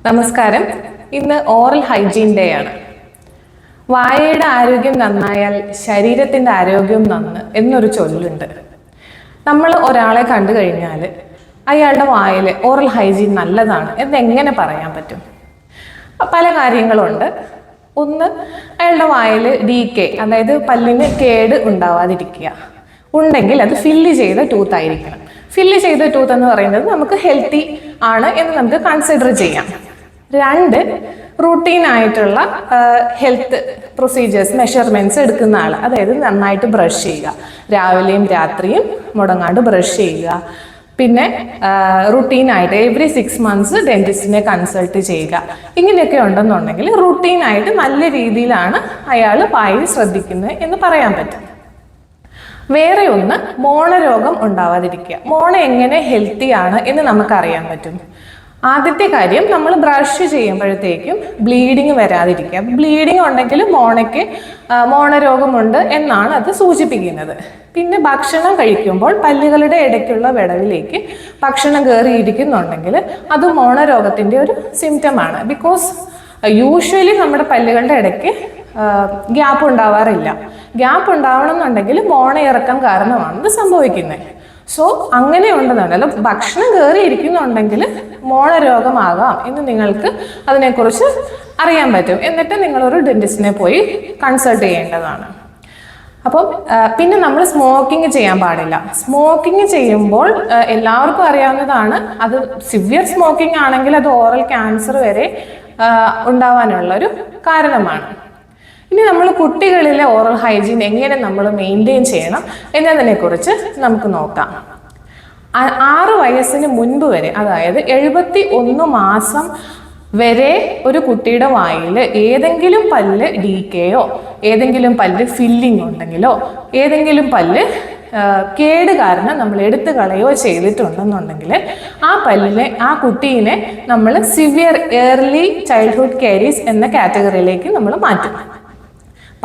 നമസ്കാരം. ഇന്ന് oral hygiene day ആണ്. വായയുടെ ആരോഗ്യം നന്നായാൽ ശരീരത്തിൻ്റെ ആരോഗ്യം നന്ന് എന്നൊരു ചൊല്ലുണ്ട്. നമ്മൾ ഒരാളെ കണ്ടു കഴിഞ്ഞാൽ അയാളുടെ വായിൽ ഓറൽ ഹൈജീൻ നല്ലതാണ് എന്നെങ്ങനെ പറയാൻ പറ്റും? പല കാര്യങ്ങളുണ്ട്. ഒന്ന്, അയാളുടെ വായിൽ ഡീകേ, അതായത് പല്ലിന് കേട് ഉണ്ടാവാതിരിക്കുക. ഉണ്ടെങ്കിൽ അത് ഫില്ല് ചെയ്ത ടൂത്ത് ആയിരിക്കണം. ഫില്ല് ചെയ്ത ടൂത്ത് എന്ന് പറയുന്നത് നമുക്ക് ഹെൽത്തി ആണ് എന്ന് നമുക്ക് കൺസിഡർ ചെയ്യാം. രണ്ട്, റൂട്ടീനായിട്ടുള്ള ഹെൽത്ത് പ്രൊസീജിയേഴ്സ് മെഷർമെൻറ്റ്സ് എടുക്കുന്ന ആൾ, അതായത് നന്നായിട്ട് ബ്രഷ് ചെയ്യുക, രാവിലെയും രാത്രിയും മുടങ്ങാണ്ട് ബ്രഷ് ചെയ്യുക. പിന്നെ റുട്ടീനായിട്ട് എവറി 6 months ഡെന്റിസ്റ്റിനെ കൺസൾട്ട് ചെയ്യുക. ഇങ്ങനെയൊക്കെ ഉണ്ടെന്നുണ്ടെങ്കിൽ റുട്ടീനായിട്ട് നല്ല രീതിയിലാണ് അയാൾ വായിൽ ശ്രദ്ധിക്കുന്നത് എന്ന് പറയാൻ പറ്റും. വേറെ ഒന്ന്, മോണരോഗം ഉണ്ടാവാതിരിക്കുക. മോണ എങ്ങനെ ഹെൽത്തി ആണ് എന്ന് നമുക്കറിയാൻ പറ്റും. ആദ്യത്തെ കാര്യം, നമ്മൾ ബ്രഷ് ചെയ്യുമ്പോഴത്തേക്കും ബ്ലീഡിങ് വരാതിരിക്കുക. ബ്ലീഡിങ് ഉണ്ടെങ്കിൽ മോണയ്ക്ക് മോണരോഗമുണ്ട് എന്നാണ് അത് സൂചിപ്പിക്കുന്നത്. പിന്നെ ഭക്ഷണം കഴിക്കുമ്പോൾ പല്ലുകളുടെ ഇടയ്ക്കുള്ള വിടവിലേക്ക് ഭക്ഷണം കയറിയിരിക്കുന്നുണ്ടെങ്കിൽ അത് മോണരോഗത്തിൻ്റെ ഒരു സിംറ്റമാണ്. ബിക്കോസ് യൂഷ്വലി നമ്മുടെ പല്ലുകളുടെ ഇടയ്ക്ക് ഗ്യാപ്പ് ഉണ്ടാവാറില്ല. ഗ്യാപ്പ് ഉണ്ടാവണം എന്നുണ്ടെങ്കിൽ മോണ ഇറക്കം കാരണമാണ് ഇത് സംഭവിക്കുന്നത്. സോ അങ്ങനെ ഉണ്ടെന്നുണ്ടല്ലോ, ഭക്ഷണം കയറി ഇരിക്കുന്നുണ്ടെങ്കിൽ മോണരോഗമാകാം എന്ന് നിങ്ങൾക്ക് അതിനെക്കുറിച്ച് അറിയാൻ പറ്റും. എന്നിട്ട് നിങ്ങളൊരു ഡെന്റിസ്റ്റിനെ പോയി കൺസൾട്ട് ചെയ്യേണ്ടതാണ്. അപ്പം പിന്നെ നമ്മൾ സ്മോക്കിംഗ് ചെയ്യാൻ പാടില്ല. സ്മോക്കിംഗ് ചെയ്യുമ്പോൾ എല്ലാവർക്കും അറിയാവുന്നതാണ്, അത് സിവിയർ സ്മോക്കിംഗ് ആണെങ്കിൽ അത് ഓറൽ ക്യാൻസർ വരെ ഉണ്ടാവാനുള്ളൊരു കാരണമാണ്. ഇനി നമ്മൾ കുട്ടികളിലെ ഓറൽ ഹൈജീൻ എങ്ങനെ നമ്മൾ മെയിൻറ്റെയിൻ ചെയ്യണം എന്നതിനെക്കുറിച്ച് നമുക്ക് നോക്കാം. 6 വയസ്സിന് മുൻപ് വരെ, അതായത് 71 മാസം വരെ ഒരു കുട്ടിയുടെ വായിൽ ഏതെങ്കിലും പല്ല് ഡീക്കേയോ, ഏതെങ്കിലും പല്ല് ഫില്ലിംഗ് ഉണ്ടെങ്കിലോ, ഏതെങ്കിലും പല്ല് കേട് കാരണം നമ്മൾ എടുത്തു കളയോ ചെയ്തിട്ടുണ്ടെന്നുണ്ടെങ്കിൽ ആ കുട്ടീനെ നമ്മൾ സിവിയർ ഏർലി ചൈൽഡ്ഹുഡ് കാരീസ് എന്ന കാറ്റഗറിയിലേക്ക് നമ്മൾ മാറ്റും.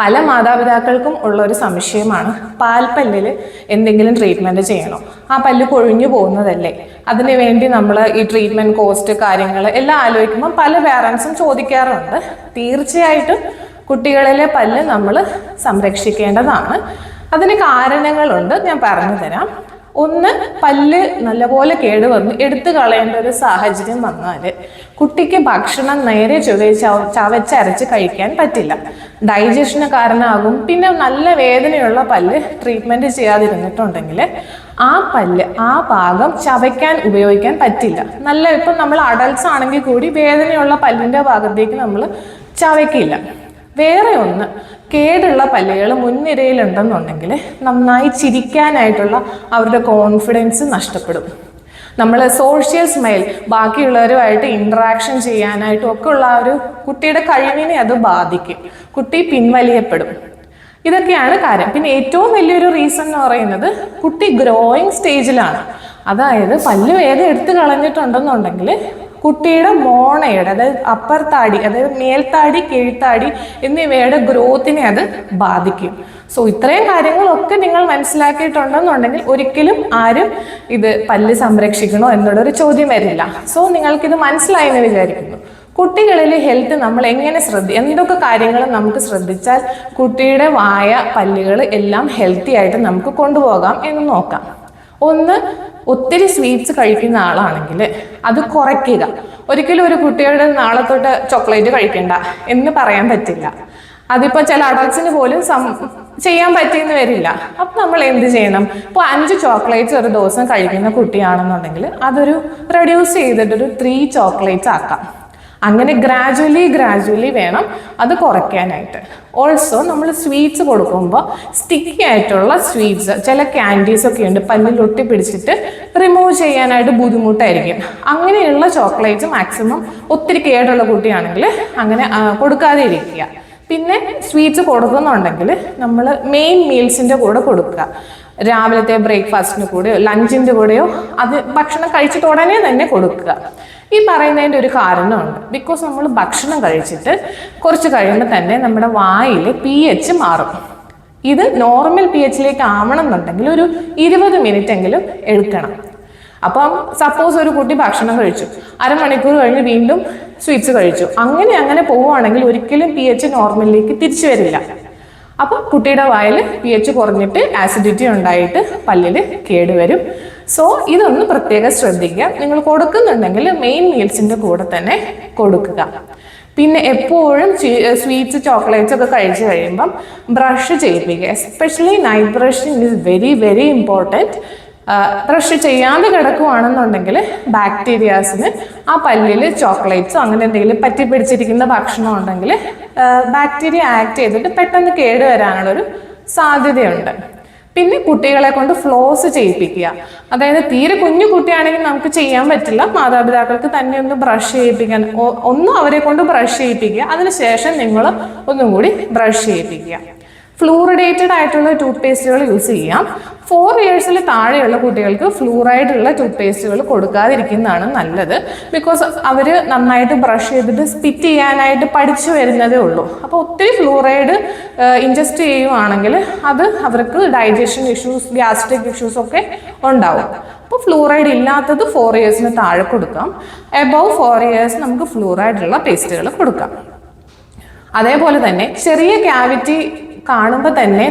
പല മാതാപിതാക്കൾക്കും ഉള്ള ഒരു സംശയമാണ്, പാൽപ്പല്ലിൽ എന്തെങ്കിലും ട്രീറ്റ്മെൻറ്റ് ചെയ്യണോ? ആ പല്ല് കൊഴിഞ്ഞു പോകുന്നതല്ലേ, അതിനു വേണ്ടി നമ്മൾ ഈ ട്രീറ്റ്മെൻറ്റ് കോസ്റ്റ് കാര്യങ്ങൾ എല്ലാം ആലോചിക്കുമ്പോൾ പല പേരൻസും ചോദിക്കാറുണ്ട്. തീർച്ചയായിട്ടും കുട്ടികളിലെ പല്ല് നമ്മൾ സംരക്ഷിക്കേണ്ടതാണ്. അതിന് കാരണങ്ങളുണ്ട്, ഞാൻ പറഞ്ഞു തരാം. ഒന്ന്, പല്ല് നല്ലപോലെ കേടുവന്ന് എടുത്തു കളയേണ്ട ഒരു സാഹചര്യം വന്നാൽ കുട്ടിക്ക് ഭക്ഷണം നേരെ ചവച്ചരച്ച് കഴിക്കാൻ പറ്റില്ല. ഡൈജഷന് കാരണമാകും. പിന്നെ നല്ല വേദനയുള്ള പല്ല് ട്രീറ്റ്മെൻറ്റ് ചെയ്യാതിരുന്നിട്ടുണ്ടെങ്കിൽ ആ ഭാഗം ചവയ്ക്കാൻ ഉപയോഗിക്കാൻ പറ്റില്ല. ഇപ്പം നമ്മൾ അഡൾട്ട്സ് ആണെങ്കിൽ കൂടി വേദനയുള്ള പല്ലിൻ്റെ ഭാഗത്തേക്ക് നമ്മൾ ചവയ്ക്കില്ല. വേറെ ഒന്ന്, കേടുള്ള പല്ലുകൾ മുൻനിരയിലുണ്ടെന്നുണ്ടെങ്കിൽ നന്നായി ചിരിക്കാനായിട്ടുള്ള അവരുടെ കോൺഫിഡൻസ് നഷ്ടപ്പെടും. നമ്മൾ സോഷ്യൽ സ്മൈൽ, ബാക്കിയുള്ളവരുമായിട്ട് ഇൻട്രാക്ഷൻ ചെയ്യാനായിട്ടും ഒക്കെ ഉള്ള ഒരു കുട്ടിയുടെ കഴിവിനെ അത് ബാധിക്കും. കുട്ടി പിൻവലിയപ്പെടും. ഇതൊക്കെയാണ് കാര്യം. പിന്നെ ഏറ്റവും വലിയൊരു റീസൺ എന്ന് പറയുന്നത് കുട്ടി ഗ്രോയിങ് സ്റ്റേജിലാണ്. അതായത് പല്ല് വേഗം എടുത്തു കളഞ്ഞിട്ടുണ്ടെന്നുണ്ടെങ്കിൽ കുട്ടിയുടെ മോണയുടെ, അതായത് അപ്പർ താടി, അതായത് മേൽത്താടി, കീഴ്ത്താടി എന്നിവയുടെ ഗ്രോത്തിനെ അത് ബാധിക്കും. സോ ഇത്രയും കാര്യങ്ങളൊക്കെ നിങ്ങൾ മനസ്സിലാക്കിയിട്ടുണ്ടെന്നുണ്ടെങ്കിൽ ഒരിക്കലും ആരും ഇത് പല്ല് സംരക്ഷിക്കണോ എന്നുള്ളൊരു ചോദ്യം വരില്ല. സോ നിങ്ങൾക്കിത് മനസ്സിലായി എന്ന് വിചാരിക്കുന്നു. കുട്ടികളിലെ ഹെൽത്ത് നമ്മൾ എങ്ങനെ എന്തൊക്കെ കാര്യങ്ങൾ നമുക്ക് ശ്രദ്ധിച്ചാൽ കുട്ടിയുടെ വായ, പല്ലുകൾ എല്ലാം ഹെൽത്തി ആയിട്ട് നമുക്ക് കൊണ്ടുപോകാം എന്ന് നോക്കാം. ഒന്ന്, ഒത്തിരി സ്വീറ്റ്സ് കഴിക്കുന്ന ആളാണെങ്കിൽ അത് കുറയ്ക്കുക. ഒരിക്കലും ഒരു കുട്ടിയുടെ നാളെ തൊട്ട് ചോക്ലേറ്റ് കഴിക്കണ്ട എന്ന് പറയാൻ പറ്റില്ല. അതിപ്പോൾ ചില അഡൾട്ട്സിന് പോലും ചെയ്യാൻ പറ്റിയെന്ന് വരില്ല. അപ്പം നമ്മൾ എന്ത് ചെയ്യണം? ഇപ്പോൾ 5 ചോക്ലേറ്റ്സ് ഒരു ദിവസം കഴിക്കുന്ന കുട്ടിയാണെന്നുണ്ടെങ്കിൽ അതൊരു റെഡ്യൂസ് ചെയ്തിട്ടൊരു 3 ചോക്ലേറ്റ്സ് ആക്കാം. അങ്ങനെ ഗ്രാജുവലി വേണം അത് കുറയ്ക്കാനായിട്ട്. ഓൾസോ നമ്മൾ സ്വീറ്റ്സ് കൊടുക്കുമ്പോൾ സ്റ്റിക്കി ആയിട്ടുള്ള സ്വീറ്റ്സ്, ചില ക്യാൻഡീസ് ഒക്കെ ഉണ്ട്, പല്ലിൽ ഒട്ടിപ്പിടിച്ചിട്ട് റിമൂവ് ചെയ്യാനായിട്ട് ബുദ്ധിമുട്ടായിരിക്കും. അങ്ങനെയുള്ള ചോക്ലേറ്റ്സ് മാക്സിമം, ഒത്തിരി കേടുള്ള കുട്ടിയാണെങ്കിൽ അങ്ങനെ കൊടുക്കാതെ ഇരിക്കുക. പിന്നെ സ്വീറ്റ്സ് കൊടുക്കുന്നുണ്ടെങ്കിൽ നമ്മൾ മെയിൻ മീൽസിൻ്റെ കൂടെ കൊടുക്കുക. രാവിലത്തെ ബ്രേക്ക്ഫാസ്റ്റിന് കൂടെയോ ലഞ്ചിൻ്റെ കൂടെയോ അത് ഭക്ഷണം കഴിച്ചിട്ട് ഉടനെ തന്നെ കൊടുക്കുക. ഈ പറയുന്നതിൻ്റെ ഒരു കാരണമുണ്ട്. ബിക്കോസ് നമ്മൾ ഭക്ഷണം കഴിച്ചിട്ട് കുറച്ച് കഴിയുമ്പോൾ തന്നെ നമ്മുടെ വായിൽ pH മാറും. ഇത് നോർമൽ pHലേക്ക് ആവണം എന്നുണ്ടെങ്കിൽ ഒരു 20 മിനിറ്റ് എങ്കിലും എടുക്കണം. അപ്പം സപ്പോസ് ഒരു കുട്ടി ഭക്ഷണം കഴിച്ചു, അരമണിക്കൂർ കഴിഞ്ഞ് വീണ്ടും സ്വീറ്റ്സ് കഴിച്ചു, അങ്ങനെ പോവുകയാണെങ്കിൽ ഒരിക്കലും pH നോർമലിലേക്ക് തിരിച്ചു വരില്ല. അപ്പം കുട്ടിയുടെ വായിൽ pH കുറഞ്ഞിട്ട് ആസിഡിറ്റി ഉണ്ടായിട്ട് പല്ലില് കേടുവരും. സോ ഇതൊന്ന് പ്രത്യേകം ശ്രദ്ധിക്കുക. നിങ്ങൾ കൊടുക്കുന്നുണ്ടെങ്കിൽ മെയിൻ മീൽസിന്റെ കൂടെ തന്നെ കൊടുക്കുക. പിന്നെ എപ്പോഴും സ്വീറ്റ്സ് ചോക്ലേറ്റ്സ് ഒക്കെ കഴിച്ചു കഴിയുമ്പം ബ്രഷ് ചെയ്യിപ്പിക്കുക. Especially night brushing is very very important. Brush ചെയ്യാതെ കിടക്കുകയാണെന്നുണ്ടെങ്കിൽ ബാക്ടീരിയാസിന് ആ പല്ലിൽ ചോക്ലേറ്റ്സോ അങ്ങനെ എന്തെങ്കിലും പറ്റി പിടിച്ചിരിക്കുന്ന ഭക്ഷണം ഉണ്ടെങ്കിൽ ബാക്ടീരിയ ആക്ട് ചെയ്തിട്ട് പെട്ടെന്ന് കേടുവരാനുള്ളൊരു സാധ്യതയുണ്ട്. പിന്നെ കുട്ടികളെ കൊണ്ട് ഫ്ലോസ് ചെയ്യിപ്പിക്കുക. അതായത് തീരെ കുഞ്ഞു കുട്ടിയാണെങ്കിൽ നമുക്ക് ചെയ്യാൻ പറ്റില്ല, മാതാപിതാക്കൾക്ക് തന്നെ ഒന്ന് ബ്രഷ് ചെയ്യിപ്പിക്കാൻ, അവരെ കൊണ്ട് ബ്രഷ് ചെയ്യിപ്പിക്കുക. അതിനുശേഷം നിങ്ങൾ ഒന്നും കൂടി ബ്രഷ് ചെയ്യിപ്പിക്കുക. ഫ്ലൂറിഡേറ്റഡ് ആയിട്ടുള്ള ടൂത്ത് പേസ്റ്റുകൾ യൂസ് ചെയ്യാം. 4 ഇയേഴ്സിൽ താഴെയുള്ള കുട്ടികൾക്ക് ഫ്ലൂറൈഡ് ഉള്ള ടൂത്ത് പേസ്റ്റുകൾ കൊടുക്കാതിരിക്കുന്നതാണ് നല്ലത്. ബിക്കോസ് അവർ നന്നായിട്ട് ബ്രഷ് ചെയ്തിട്ട് സ്പിറ്റ് ചെയ്യാനായിട്ട് പഠിച്ചു വരുന്നതേ ഉള്ളൂ. അപ്പോൾ ഒത്തിരി ഫ്ലൂറൈഡ് ഇൻജസ്റ്റ് ചെയ്യുവാണെങ്കിൽ അത് അവർക്ക് ഡൈജഷൻ ഇഷ്യൂസ്, ഗ്യാസ്ട്രിക് ഇഷ്യൂസ് ഒക്കെ ഉണ്ടാവും. അപ്പോൾ ഫ്ലൂറൈഡ് ഇല്ലാത്തത് 4 ഇയേഴ്സിന് താഴെ കൊടുക്കാം. എബവ് 4 ഇയേഴ്സ് നമുക്ക് ഫ്ലൂറൈഡ് ഉള്ള പേസ്റ്റുകൾ കൊടുക്കാം. അതേപോലെ തന്നെ ചെറിയ ക്യാവിറ്റി കാണുമ്പോൾ തന്നെ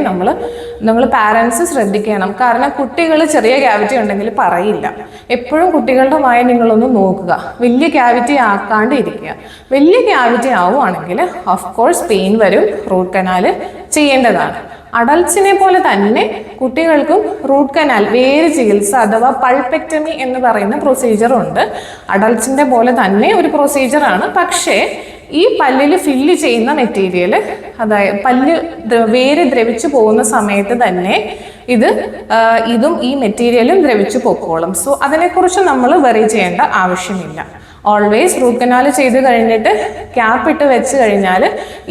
നമ്മൾ പാരൻസ് ശ്രദ്ധിക്കണം. കാരണം കുട്ടികൾ ചെറിയ ക്യാവിറ്റി ഉണ്ടെങ്കിൽ പറയില്ല. എപ്പോഴും കുട്ടികളുടെ വായ നിങ്ങളൊന്ന് നോക്കുക, വലിയ ക്യാവിറ്റി ആക്കാണ്ട് ഇരിക്കുക. വലിയ ക്യാവിറ്റി ആവുകയാണെങ്കിൽ ഓഫ് കോഴ്സ് പെയിൻ വരും, റൂട്ട് കനാൽ ചെയ്യേണ്ടതാണ്. അഡൾട്ട്സിനെ പോലെ തന്നെ കുട്ടികൾക്കും റൂട്ട് കനാൽ വേര് ചികിത്സ അഥവാ പൾപെക്ടമി എന്ന് പറയുന്ന പ്രൊസീജിയർ ഉണ്ട്. അഡൾട്ട്സിന്റെ പോലെ തന്നെ ഒരു പ്രൊസീജിയറാണ്. പക്ഷേ ഈ പല്ലിൽ ഫില്ല് ചെയ്യുന്ന മെറ്റീരിയൽ, അതായത് വേര് ദ്രവിച്ചു പോകുന്ന സമയത്ത് തന്നെ ഇതും ഈ മെറ്റീരിയലും ദ്രവിച്ചു പൊക്കോളും. സോ അതിനെക്കുറിച്ച് നമ്മൾ വെറി ചെയ്യേണ്ട ആവശ്യമില്ല. ഓൾവേസ് റൂട്ട് കനാൽ ചെയ്ത് കഴിഞ്ഞിട്ട് ക്യാപ്പ് ഇട്ട് വെച്ച് കഴിഞ്ഞാൽ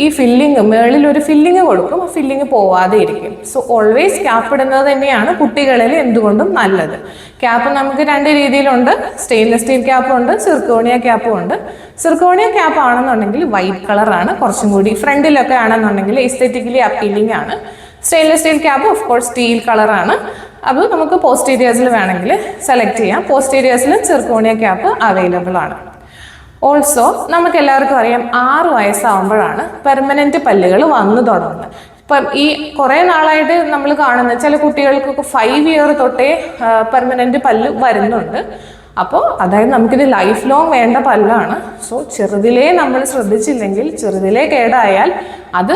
ഈ ഫില്ലിങ്, മേളിൽ ഒരു ഫില്ലിങ് കൊടുക്കും, ആ ഫില്ലിങ് പോവാതെ ഇരിക്കും. സോ ഓൾവേസ് ക്യാപ്പ് ഇടുന്നത് തന്നെയാണ് കുട്ടികളിൽ എന്തുകൊണ്ടും നല്ലത്. ക്യാപ്പ് നമുക്ക് 2 രീതിയിലുണ്ട്. സ്റ്റെയിൻലെസ് സ്റ്റീൽ ക്യാപ്പും ഉണ്ട്, സിർക്കോണിയ ക്യാപ്പും ഉണ്ട്. സിർക്കോണിയ ക്യാപ്പ് ആണെന്നുണ്ടെങ്കിൽ വൈറ്റ് കളറാണ്, കുറച്ചും കൂടി ഫ്രണ്ടിലൊക്കെ ആണെന്നുണ്ടെങ്കിൽ എസ്തെറ്റിക്കലി അപ്പീലിംഗ് ആണ്. Stainless steel cap of course steel കളറാണ്. അത് നമുക്ക് പോസ്റ്റീരിയേഴ്സിൽ വേണമെങ്കിൽ സെലക്ട് ചെയ്യാം. പോസ്റ്റീരിയേഴ്സിലും സിർക്കോണിയ ക്യാപ്പ് അവൈലബിൾ ആണ്. ഓൾസോ നമുക്ക് എല്ലാവർക്കും അറിയാം 6 വയസ്സാകുമ്പോഴാണ് പെർമനന്റ് പല്ലുകൾ വന്നു തുടങ്ങുന്നത്. ഇപ്പം ഈ കുറേ നാളായിട്ട് നമ്മൾ കാണുന്ന ചില കുട്ടികൾക്കൊക്കെ 5 ഇയർ തൊട്ടേ പെർമനന്റ് പല്ല് വരുന്നുണ്ട്. അപ്പോൾ അതായത് നമുക്കിത് ലൈഫ് ലോങ് വേണ്ട പല്ലാണ്. സോ ചെറുതിലേ നമ്മൾ ശ്രദ്ധിച്ചില്ലെങ്കിൽ, ചെറുതിലേ കേടായാൽ അത്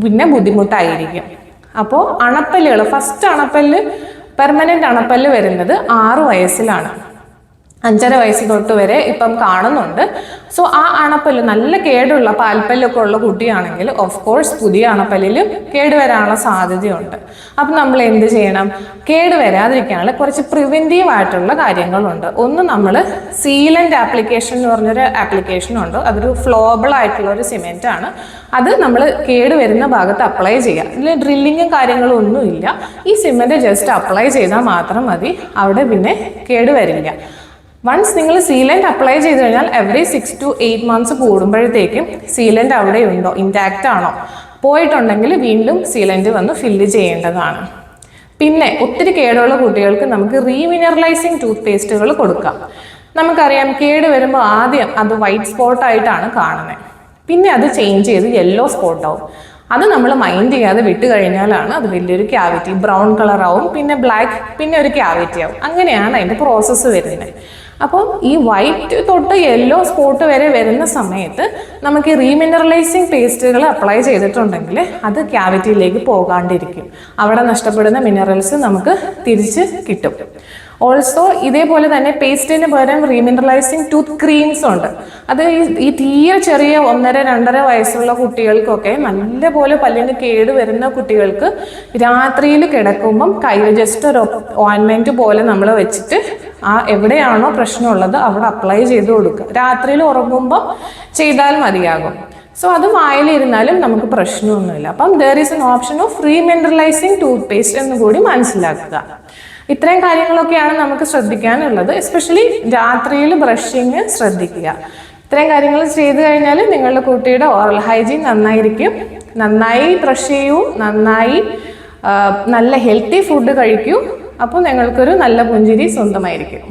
പിന്നെ ബുദ്ധിമുട്ടായിരിക്കും. അപ്പോൾ അണപ്പല്ലുകൾ, ഫസ്റ്റ് അണപ്പല്ല്, പെർമനന്റ് അണപ്പല്ല് വരുന്നത് 6 വയസ്സിലാണ്. 5.5 വയസ്സ് തൊട്ട് വരെ ഇപ്പം കാണുന്നുണ്ട്. സോ ആ അണപ്പല്ല് നല്ല കേടുള്ള പാൽപ്പല്ലൊക്കെ ഉള്ള കുട്ടിയാണെങ്കിൽ ഓഫ് കോഴ്സ് പുതിയ അണപ്പല്ലിലും കേടുവരാനുള്ള സാധ്യതയുണ്ട്. അപ്പം നമ്മൾ എന്ത് ചെയ്യണം? കേടുവരാതിരിക്കാനുള്ള കുറച്ച് പ്രിവെൻറ്റീവ് ആയിട്ടുള്ള കാര്യങ്ങളുണ്ട്. ഒന്ന്, നമ്മൾ സീലന്റ് ആപ്ലിക്കേഷൻ എന്ന് പറഞ്ഞൊരു ആപ്ലിക്കേഷൻ ഉണ്ട്. അതൊരു ഫ്ലോബിൾ ആയിട്ടുള്ള ഒരു സിമെന്റ് ആണ്. അത് നമ്മൾ കേടുവരുന്ന ഭാഗത്ത് അപ്ലൈ ചെയ്യുക. ഇതിൽ ഡ്രില്ലിങ്ങും കാര്യങ്ങളും ഒന്നുമില്ല. ഈ സിമെന്റ് ജസ്റ്റ് അപ്ലൈ ചെയ്താൽ മാത്രം മതി, അവിടെ പിന്നെ കേടുവരില്ല. വൺസ് നിങ്ങൾ സീലന്റ് അപ്ലൈ ചെയ്ത് കഴിഞ്ഞാൽ എവറി 6 to 8 months കൂടുമ്പോഴത്തേക്കും സീലന്റ് അവിടെ ഉണ്ടോ, ഇൻടാക്റ്റ് ആണോ, പോയിട്ടുണ്ടെങ്കിൽ വീണ്ടും സീലന്റ് വന്ന് ഫില്ല് ചെയ്യേണ്ടതാണ്. പിന്നെ ഒത്തിരി കേടുള്ള കുട്ടികൾക്ക് നമുക്ക് റീമിനറലൈസിങ് ടൂത്ത് പേസ്റ്റുകൾ കൊടുക്കാം. നമുക്കറിയാം കേട് വരുമ്പോൾ ആദ്യം അത് വൈറ്റ് സ്പോട്ട് ആയിട്ടാണ് കാണുന്നത്. പിന്നെ അത് ചേഞ്ച് ചെയ്ത് യെല്ലോ സ്പോട്ട് ആവും. അത് നമ്മൾ മൈൻഡ് ചെയ്യാതെ വിട്ട് കഴിഞ്ഞാലാണ് അത് വലിയൊരു ക്യാവിറ്റി, ബ്രൗൺ കളർ ആവും, പിന്നെ ബ്ലാക്ക്, പിന്നെ ഒരു ക്യാവിറ്റി ആവും. അങ്ങനെയാണ് അതിൻ്റെ പ്രോസസ്സ് വരുന്നത്. അപ്പം ഈ വൈറ്റ് തൊട്ട് യെല്ലോ സ്പോട്ട് വരെ വരുന്ന സമയത്ത് നമുക്ക് ഈ റീമിനറലൈസിങ് പേസ്റ്റുകൾ അപ്ലൈ ചെയ്തിട്ടുണ്ടെങ്കിൽ അത് ക്യാവിറ്റിയിലേക്ക് പോകാണ്ടിരിക്കും. അവിടെ നഷ്ടപ്പെടുന്ന മിനറൽസ് നമുക്ക് തിരിച്ച് കിട്ടും. ഓൾസോ ഇതേപോലെ തന്നെ പേസ്റ്റിന് പകരം റീമിനറലൈസിങ് ടൂത്ത് ക്രീംസ് ഉണ്ട്. അത് ഈ തീരെ ചെറിയ 1.5-2.5 വയസ്സുള്ള കുട്ടികൾക്കൊക്കെ നല്ലപോലെ പല്ലിന് കേട് വരുന്ന കുട്ടികൾക്ക് രാത്രിയിൽ കിടക്കുമ്പം കയ്യിൽ ജസ്റ്റ് ഒരു ഓയിൻമെൻറ്റ് പോലെ നമ്മൾ വെച്ചിട്ട് എവിടെയാണോ പ്രശ്നമുള്ളത് അവിടെ അപ്ലൈ ചെയ്ത് കൊടുക്കുക. രാത്രിയിൽ ഉറങ്ങുമ്പോൾ ചെയ്താൽ മതിയാകും. സോ അത് വായിലിരുന്നാലും നമുക്ക് പ്രശ്നമൊന്നുമില്ല. അപ്പം there is an option of remineralising toothpaste എന്ന് കൂടി മനസ്സിലാക്കുക. ഇത്രയും കാര്യങ്ങളൊക്കെയാണ് നമുക്ക് ശ്രദ്ധിക്കാനുള്ളത്. എസ്പെഷ്യലി രാത്രിയിൽ ബ്രഷിങ് ശ്രദ്ധിക്കുക. ഇത്രയും കാര്യങ്ങൾ ചെയ്തു കഴിഞ്ഞാൽ നിങ്ങളുടെ കുട്ടിയുടെ ഓറൽ ഹൈജീൻ നന്നായിരിക്കും. നന്നായി ബ്രഷ് ചെയ്യൂ, നന്നായി നല്ല ഹെൽത്തി ഫുഡ് കഴിക്കൂ. അപ്പോൾ നിങ്ങൾക്കൊരു നല്ല പുഞ്ചിരി സ്വന്തമായിരിക്കും.